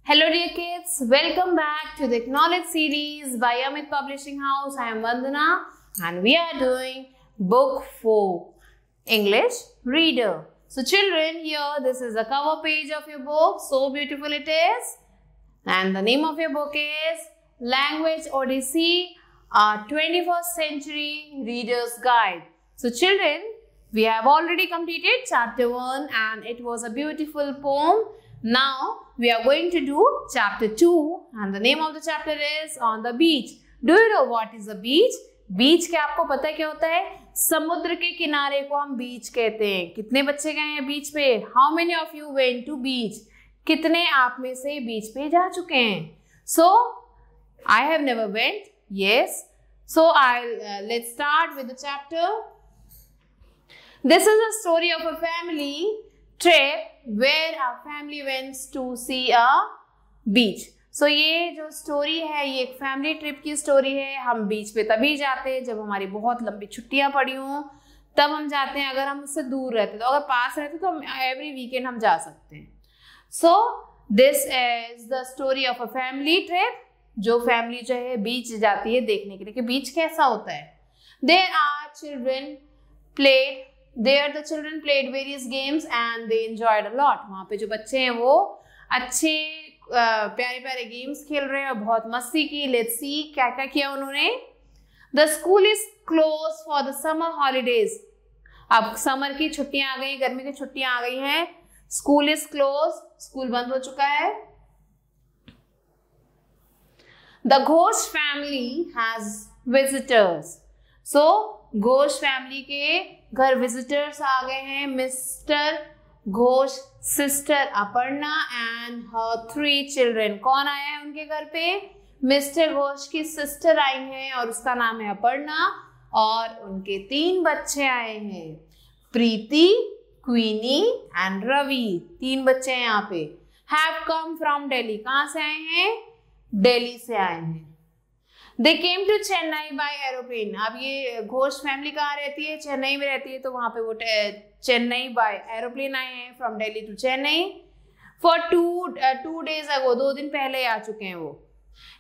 Hello dear kids, welcome back to the Knowledge series by Amit Publishing House. I am Vandana and we are doing book 4, English Reader. So children, here this is the cover page of your book. So beautiful it is. And the name of your book is Language Odyssey, a 21st Century Reader's Guide. So children, we have already completed chapter 1 and it was a beautiful poem. Now we are going to do chapter 2 and the name of the chapter is On the Beach. Do you know what is a beach? बीच क्या आपको पता है क्या होता है? समुद्र के किनारे को हम बीच कहते हैं. कितने बच्चे गए हैं बीच पे? How many of you went to beach? कितने आप में से बीच पे जा चुके हैं? So I have never went. Yes. So let's start with the chapter. This is a story of a family trip where a family went to see a beach. So ये जो स्टोरी है ये एक फैमिली ट्रिप की story है. हम बीच पे तभी जाते हैं जब हमारी बहुत लंबी छुट्टियां पड़ी हों, तब हम जाते हैं. अगर हम उससे दूर रहते तो, अगर पास रहते तो हम एवरी वीकेंड हम जा सकते हैं. So this is the story of a family trip. जो फैमिली जो है बीच जाती है देखने के लिए कि बीच कैसा होता है. There are children played There the children played various games and they enjoyed a lot. वहाँ पे जो बच्चे हैं वो अच्छे प्यारे प्यारे गेम्स खेल रहे हैं और बहुत मस्ती की. Let's see क्या क्या किया उन्होंने. The school is closed for the summer holidays. अब समर की छुट्टियां आ गई, गर्मी की छुट्टियां आ गई हैं. School is closed. स्कूल बंद हो चुका है. The Ghosh family has visitors. So Ghosh family के घर विजिटर्स आ गए हैं. Mister Ghosh, sister Aparna and her 3 children. कौन आया है उनके घर पे? मिस्टर घोष की सिस्टर आई हैं और उसका नाम है अपर्णा और उनके 3 बच्चे आए हैं. प्रीति, क्वीनी एंड रवि. 3 बच्चे हैं यहाँ पे. Have come from Delhi. कहाँ से आए हैं? दिल्ली से आए हैं. They came to Chennai by aeroplane. अब ये घोष फैमिली कहाँ रहती है? चेन्नई में रहती है. तो वहाँ पे वो चेन्नई बाय एरोप्लेन आए हैं from Delhi to Chennai. For two days ago, 2 दिन पहले आ चुके हैं वो.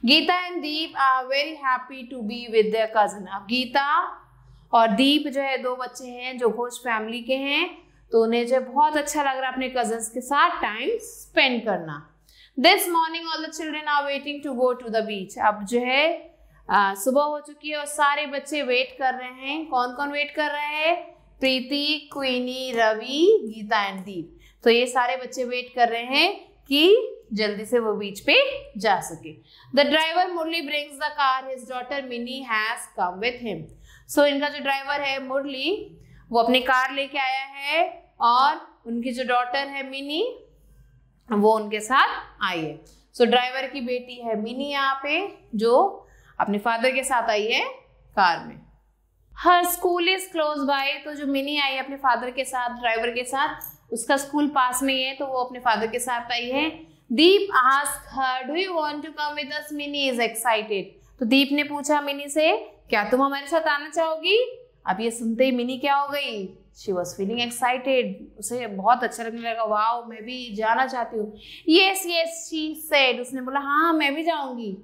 Geeta and Deep are very happy to be with their cousin. अब गीता और दीप जो है 2 बच्चे हैं जो घोष फैमिली के हैं, तो उन्हें जो बहुत अच्छा लग रहा है अपने कजन्स के साथ टाइम स्पेंड करना. This morning all the children are waiting to go to the beach. अब जो है सुबह हो चुकी है और सारे बच्चे वेट कर रहे हैं. कौन कौन वेट कर रहे हैं? प्रीति, क्वीनी, रवि, गीता एंड दीप. तो ये सारे बच्चे वेट कर रहे हैं कि जल्दी से वो बीच पे जा सके. The driver Murali brings the car. His daughter Mini has come with him. So इनका जो ड्राइवर है मुरली, वो अपनी कार लेके आया है और उनकी जो डॉटर है मिनी, वो उनके साथ आई है. सो ड्राइवर की बेटी है मिनी यहाँ पे, जो अपने फादर के साथ आई है कार में. हर स्कूल इज क्लोज बाय. तो जो मिनी आई है अपने फादर के साथ, ड्राइवर के साथ, उसका स्कूल पास में ही है, तो वो अपने फादर के साथ आई है. Deep ask her, do you want to come with us? Mini is excited. तो दीप ने पूछा मिनी से, क्या तुम हमारे साथ आना चाहोगी? अब ये सुनते ही मिनी क्या हो गई? She was feeling excited. उसे बहुत अच्छा लगने लगा. वाओ, मैं भी जाना चाहती हूँ. Yes yes she said. उसने बोला हाँ मैं भी जाऊंगी.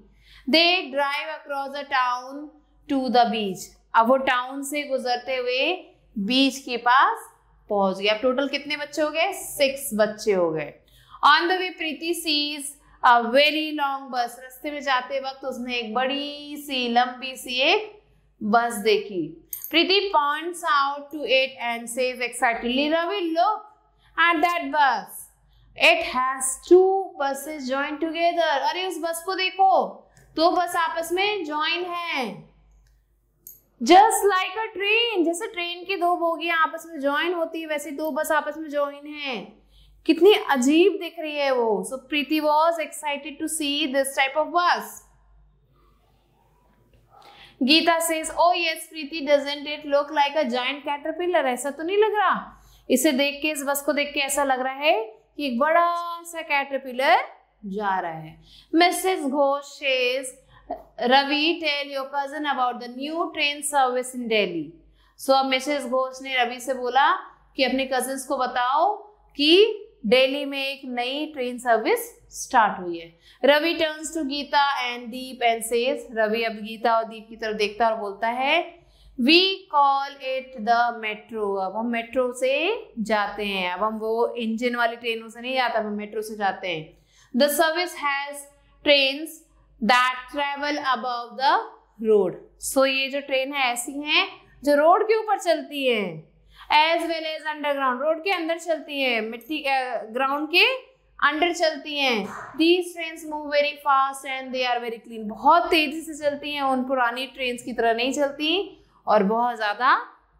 They drive across the town to the beach. अब वो टाउन से गुजरते हुए बीच के पास पहुंच गए. अब टोटल कितने बच्चे हो गए? 6 बच्चे हो गए. On the way Preeti sees a very long bus. रास्ते में जाते वक्त उसने एक बड़ी सी लंबी सी एक बस देखी. प्रीति points out to it and says excitedly, Ravi, look at that bus. It has 2 buses joined together. अरे उस बस को देखो, 2 बस आपस में ज्वाइन है. जस्ट लाइक अ ट्रेन. जैसे ट्रेन की 2 बोगियां आपस में ज्वाइन होती है, वैसे 2 बस आपस में ज्वाइन है. कितनी अजीब दिख रही है वो. So Preeti was excited to see this type of bus. Geeta says, oh yes Preeti, doesn't it look like a giant caterpillar? ऐसा तो नहीं लग रहा? इसे देख के, इस बस को देख के ऐसा लग रहा है कि एक बड़ा सा कैटरपिलर जा रहा है. Mrs Ghosh says, Ravi tell your cousin about the new train service in Delhi. So अब मिसेस घोष ने रवि से बोला कि अपने कजन्स को बताओ कि दिल्ली में एक नई ट्रेन सर्विस स्टार्ट हुई है। Ravi turns to Geeta and Deep and says, Ravi अब गीता और दीप की तरफ देखता है और बोलता है we call it the metro, अब हम मेट्रो से जाते हैं, अब हम वो इंजन वाली ट्रेनों से नहीं जाते, अब हम मेट्रो से जाते हैं। The service has trains that travel above the road, so ये जो ट्रेन है ऐसी हैं जो रोड के ऊपर चलती है, as well as underground, road के अंदर चलती है, मिट्टी ग्राउंड के अंडर चलती हैं। These trains move very fast and they are very clean, बहुत तेजी से चलती हैं, उन पुरानी ट्रेन्स की तरह नहीं चलती और बहुत ज्यादा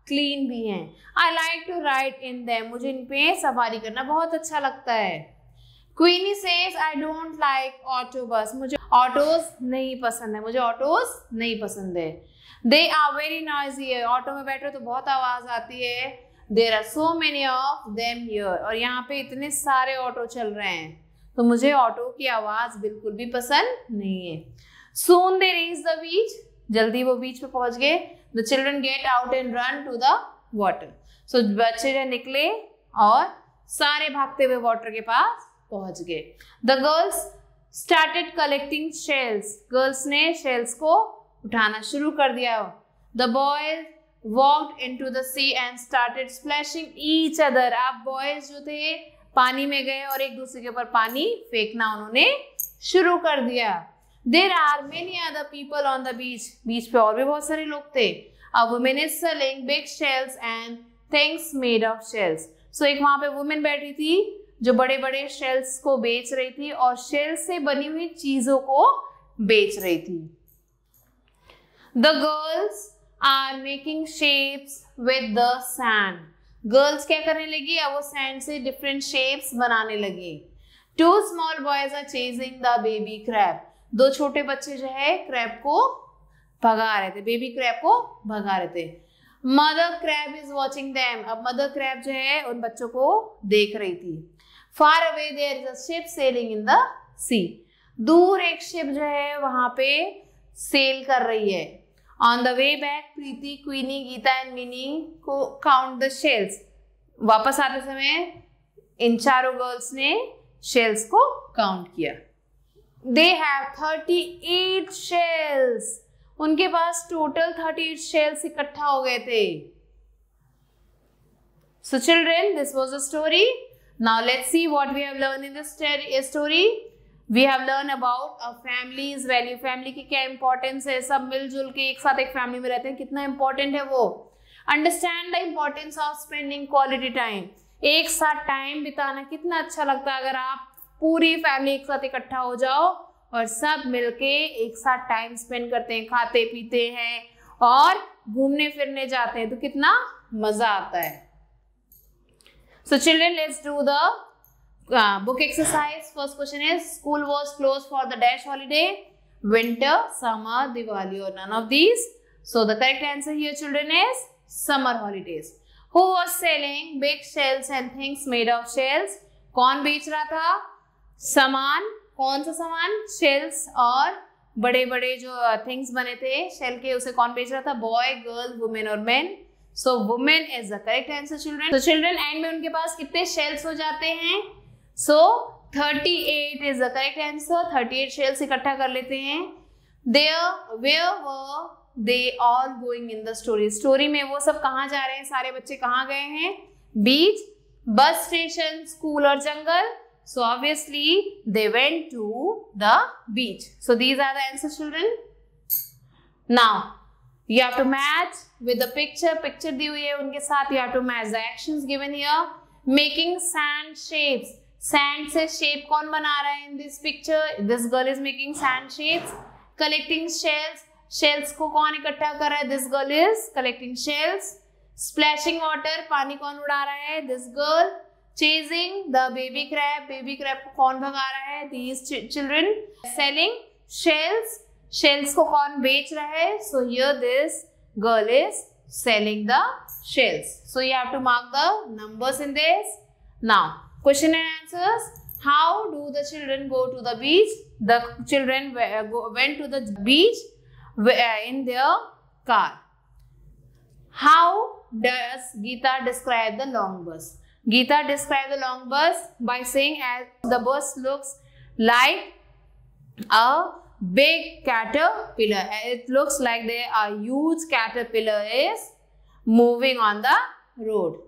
क्लीन भी हैं। I like to ride in them, मुझे इन पे सवारी करना बहुत अच्छा लगता है। Queenie says I don't like auto bus, मुझे ऑटोज नहीं पसंद है, मुझे ऑटोज नहीं पसंद है। दे आर वेरी नॉइजी है, ऑटो में बैठो तो बहुत आवाज आती है। There are so many of them here, और यहाँ पे इतने सारे ऑटो चल रहे हैं तो मुझे ऑटो की आवाज बिल्कुल भी पसंद नहीं है। सून दे रीच द बीच, जल्दी वो बीच पे पहुंच गए। The children get out and run to the water, so बच्चे जो निकले और सारे भागते हुए वाटर के पास पहुंच गए। The girls started collecting shells, girls ने शेल्स को उठाना शुरू कर दिया। The boys walked into the sea and started splashing each other, आप बॉयज जो थे पानी में गए और एक दूसरे के ऊपर पानी फेंकना उन्होंने शुरू कर दिया। There are many other people on the beach, beach पे और भी बहुत सारे लोग थे। A women is selling big shells and things made of shells, so एक वहां पे वुमेन बैठी थी जो बड़े बड़े शेल्स को बेच रही थी और शेल्स से बनी हुई चीजों को बेच रही थी। The girls are making shapes with the sand, girls क्या करने लगी, अब वो सैंड से डिफरेंट शेप्स बनाने लगी। Two small boys are chasing the baby crab, दो छोटे बच्चे जो है क्रैब को भगा रहे थे, बेबी क्रैब को भगा रहे थे। Mother crab is watching them, अब मदर क्रैब जो है उन बच्चों को देख रही थी। Far away there is a ship sailing in the sea, दूर एक शिप जो है वहां पे सेल कर रही है। On the way back Preeti, Queenie, Geeta and Mini को काउंट द शेल्स, वापस आते समय इन चारों गर्ल्स ने शेल्स को काउंट किया। दे हैव 38 शेल्स, उनके पास टोटल 38 शेल्स इकट्ठा हो गए थे। So children, this was a story. Now let's see what we have learned in this story. We have learned about a family's value. Family की क्या importance है, सब मिलजुल के एक साथ एक फैमिली में रहते हैं, कितना important है वो। Understand the importance of spending quality time. एक साथ टाइम बिताना कितना अच्छा लगता है अगर आप पूरी फैमिली एक साथ इकट्ठा हो जाओ और सब मिलके एक साथ टाइम स्पेंड करते हैं, खाते पीते हैं और घूमने फिरने जाते हैं तो कितना मजा आता है। So children, let's do the book exercise. First question is, school was closed for the dash holiday, winter, summer, Diwali, or none of these. So the correct answer here, children, is summer holidays. Who was selling big shells and things made of shells? कौन बेच रहा था सामान, कौन सा सामान, shells और बड़े बड़े जो थिंग्स बने थे शेल के, उसे कौन बेच रहा था, बॉय, गर्ल, वुमेन और man. So women is the correct answer children. तो चिल्ड्रन एंड में उनके पास कितने शेल्स हो जाते हैं, so 38 is the correct answer, 38 shells इकट्ठा कर लेते हैं। There where were they all going in the story, story में वो सब कहाँ जा रहे हैं, सारे बच्चे कहाँ गए हैं, बीच, बस स्टेशन, स्कूल और जंगल। So obviously they went to the beach. So these are the answers, children. Now you have to match with the picture. Picture दी हुई है उनके साथ, you have to match the actions given here. Making sand shapes. Sand से shape कौन बना रहा है in this picture? This girl is making sand shapes. Collecting shells. Shells को कौन इकट्ठा कर रहा है? This girl is collecting shells. Splashing water. पानी कौन उड़ा रहा है? This girl. Chasing the baby crab, baby crab को कौन भगा रहा है, these children. Selling shells, shells को कौन बेच रहा है, so here this girl is selling the shells. So you have to mark the numbers in this. Now question and answers. How do the children go to the beach? The children went to the beach in their car. How does Geeta describe the long bus? Geeta described the long bus by saying as the bus looks like a big caterpillar. It looks like a huge caterpillar is moving on the road.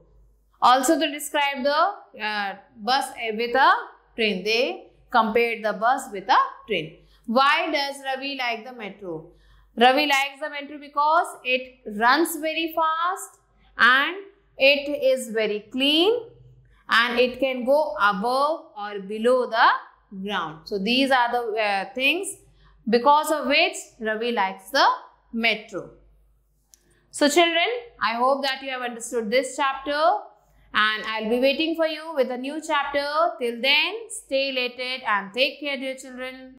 Also to describe the bus with a train, they compared the bus with a train. Why does Ravi like the metro? Ravi likes the metro because it runs very fast and it is very clean and it can go above or below the ground. So these are the things because of which Ravi likes the metro. So children, I hope that you have understood this chapter and I'll be waiting for you with a new chapter. Till then, stay elated and take care, dear children.